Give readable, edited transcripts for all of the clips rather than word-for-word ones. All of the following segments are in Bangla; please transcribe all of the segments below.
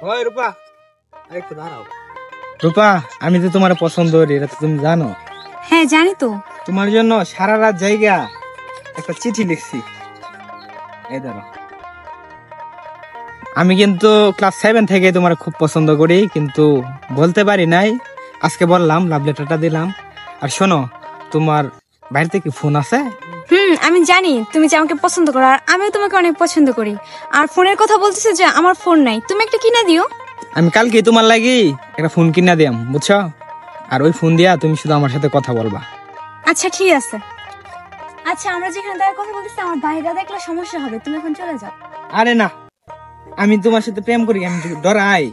ওই রূপা, একটু দাঁড়াও। রূপা, আমি তো তোমার পছন্দ করি, এটা তো তুমি জানো। হ্যাঁ জানি তো। তোমার জন্য সারা রাত জায়গা একটা চিঠি লিখছি, এই ধরো। আমি কিন্তু ক্লাস 7 থেকে তোমার খুব পছন্দ করি, কিন্তু বলতে পারি নাই। আজকে বললাম, লাভ লেটারটা দিলাম। আর শোনো, তোমার বাড়িতে কি ফোন আছে? আমি জানি তুমি যে আমাকে পছন্দ করো, আর আমিও তোমাকে অনেক পছন্দ করি। আর ফোনের কথা বলতেছে যে আমার ফোন নাই, তুমি একটা কিনে দিও। আমি কালকে তোমার লাগি একটা ফোন কিনা দিয়াম, বুঝছো? আর ওই ফোন দিয়া তুমি শুধু আমার সাথে কথা বলবা। আচ্ছা ঠিক আছে। আচ্ছা, আমরা যেখানে দাঁড়িয়ে কথা বলতেছি আমার বাইরে দেখলে সমস্যা হবে, তুমি এখন চলে যাও। আরে না, আমি তোমার সাথে প্রেম করি, আমি ডরাই।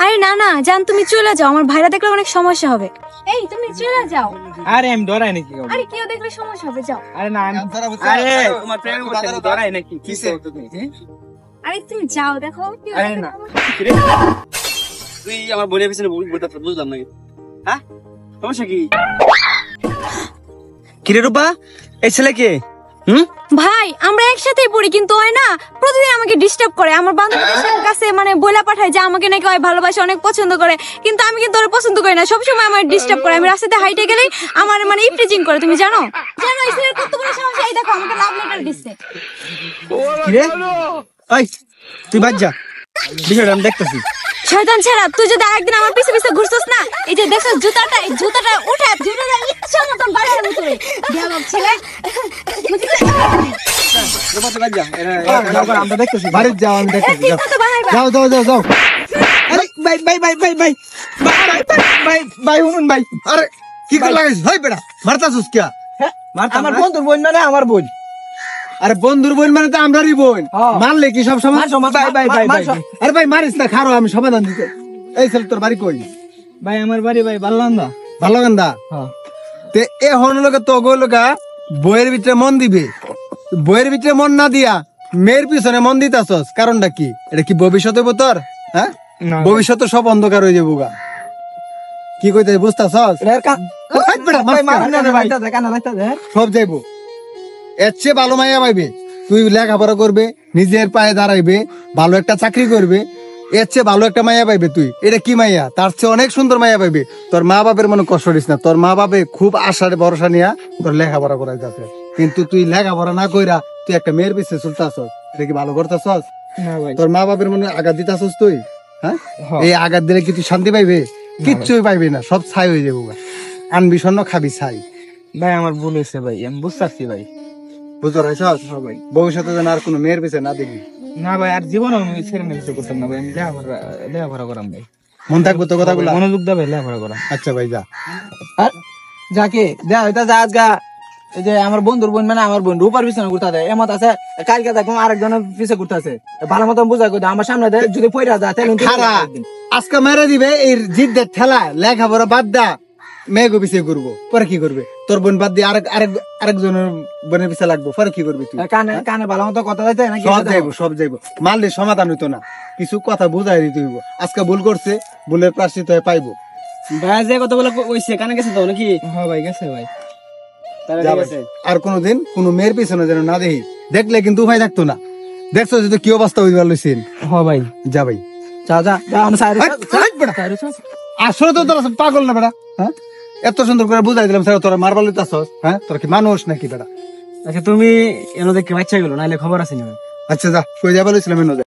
আরে না না জান, তুমি চলে যাও, আমার ভাইরা দেখলে অনেক সমস্যা হবে। এই তুমি চলে যাও। আরে আমি ডরাই নাকি? আরে কেউ দেখলে সমস্যা হবে, যাও। আরে না, আরে তোমার প্রেম করতে আমি ডরাই নাকি? কিসে তুমি? আরে তুমি যাও, দেখো কেউ আরে দেখলে না। সমস্যা হবে। তুই আমার বোনের পিছনে বুঝলাম না। হ্যাঁ, সমস্যা কি? কিরে রূপা, এই ছেলে কে? ভাই আমরা একসাথেই পড়ি, কিন্তু ওই না প্রতিদিন আমাকে ডিস্টার্ব করে। আমার বান্ধবীদের কাছে মানে বইলা পাঠায় যে আমাকে নাকি ওই ভালোবাসে, অনেক পছন্দ করে, কিন্তু আমি কিন্তু ওরা পছন্দ করি না। সবসময় আমার ডিস্টার্ব করে, আমি রাস্তাতে হাইটে গেলেই আমার মানে ইফটিজিং করে। তুমি জানো জানো এই ছেলের কত বড় সমস্যা। এই দেখো আমাকে লাভ লেটার দিচ্ছে। কিরে, ওই তুই বাদ যা, বিষয়টা আমি দেখতেছি। শয়তান ছেড়া, তুই যদি আরেকদিন আমার পিছে পিছে ঘুরছস না, এই যে দেখছ জুতাটা, এই জুতাটা উঠে জুতাটা ইচ্ছা মতন বাড়ার ভিতরে দেয়ালক ছেলে। রূপা তুই বাদ যা, আমরা দেখতেছি, বাড়ি যাও, আমি দেখতেছি। ঠিক মতো বানাইবা। যাও যাও যাও যাও। আরে ভাই ভাই ভাই ভাই ভাই ভাই ভাই শুনুন ভাই। আরে কি করে লাগাইছিস? হাই বেটা, মারতাছিস কে? আমার বন্ধুর বোন মানে আমার বোন। আরে বন্ধুর বোন মানে তো আমরারই বোন। মারলে কি সব সময়? ভাই ভাই ভাই ভাই আরে ভাই মারিস না, খারো, আমি সমাধান দিতে। এই ছেলে তোর বাড়ি কই? ভাই আমার বাড়ি ভাই বাল্লান্দা। ভালো গান্দা। হ্যাঁ। তে এ হন লোকে তো গো লোকা বইয়ের ভিতরে মন দিবে, বইয়ের ভিতরে মন না দিয়া মেয়ের পিছনে মন দিতাছস, কারণটা কি? এটা কি ভবিষ্যতে হইব তোর? হ্যাঁ, না। ভবিষ্যতে সব অন্ধকার হয়ে যাবো গা। কি কইতে বুঝতাছস? হাই বেটা, মারস না। সব যাইবো। এর চেয়ে ভালো মাইয়া পাইবে, তুই লেখাপড়া করবে, নিজের পায়ে দাঁড়াইবে, ভালো একটা চাকরি করবে, এর চেয়ে ভালো একটা মাইয়া পাইবে তুই। এটা কি মাইয়া? তার চেয়ে অনেক সুন্দর মাইয়া পাইবে। তোর মা বাপের মনে কষ্ট দিস না, তোর মা বাপে খুব আশার ভরসা নিয়া তোর লেখাপড়া করাই যাচ্ছে, কিন্তু তুই লেখাপড়া না কইরা তুই একটা মেয়ের পিছিয়ে চলতাছস। এটা কি ভালো করতেছস? না ভাই। তোর মা বাপের মনে আঘাত দিতাছস তুই? হ্যাঁ, হ্যাঁ। এই আঘাত দিলে কি তুই শান্তি পাইবে? কিচ্ছুই পাইবি না, সব ছাই হয়ে যাবো। আনবি স্বর্ণ, খাবি ছাই। ভাই আমার ভুল হয়েছে ভাই, আমি বুঝতে পারছি ভাই। বুঝতে পারছস? ভাই ভবিষ্যতে যেন আর কোনো মেয়ের পিছিয়ে না দেখবি। না ভাই, আর জীবনে আমি ছেড়ে নিয়ে কিছু করতাম না ভাই। আমি লেখাপড়া করাম ভাই। মন থাকবো তো কথাগুলো। মনোযোগ দেবে লেখাপড়া করা। আচ্ছা ভাই, যা। আর যাকে যা ওইটা যা গা। এই যে আমার বন্ধুর বোন মানে আমার বোন রূপার পিছনে ঘুরতে দেয়, এমত আছে কালকে দেখুন আরেকজনের পিছিয়ে ঘুরতে আছে। ভালো মতন বুঝা করে আমার সামনে দেয়, যদি পয়রা যায় তাহলে খারা আজকে মেরে দিবে এই জিদ্দের ঠেলা, লেখাপড়া বাদ দা মেয়েগো পিছিয়ে ঘুরবো, পরে কি করবে? তোর বোন বাদ দিয়ে আরেকজনের বোনের পিছিয়ে লাগবো, পরে কি করবি তুই? কানে কানে ভালো মতো কথা দিতে নাকি সব যাইবো, সব যাইবো। মারলে সমাধান হইতো না, কিছু কথা বুঝাই দিতে হইব। আজকে ভুল করছে, ভুলের প্রাশ্চিত্য হয়ে পাইবো। ভাই যে কতগুলো কইছে কানে গেছে তো নাকি? হ্যাঁ ভাই, গেছে ভাই। তাহলে যা ঠিক ভাই। আছে। আর কোনোদিন কোনো মেয়ের পিছনে যেন না দেখি, দেখলে কিন্তু উপায় থাকতো না। দেখছো যে কি অবস্থা হইতে পারলছিস? হ্যাঁ ভাই। যা ভাই, যা যা যা আমার সাইড আসলে তো তোরা পাগল না বেটা? হ্যাঁ, এত সুন্দর করে বুঝাই দিলাম, স্যার তোরা মারবার লইতাছস? হ্যাঁ, তোরা কি মানুষ নাকি বেটা? আচ্ছা তুমি এনে দেখে বাচ্চা গেলো, নাইলে খবর আছে না। আচ্ছা যা, কই যাবার লইছিলাম এনে যা।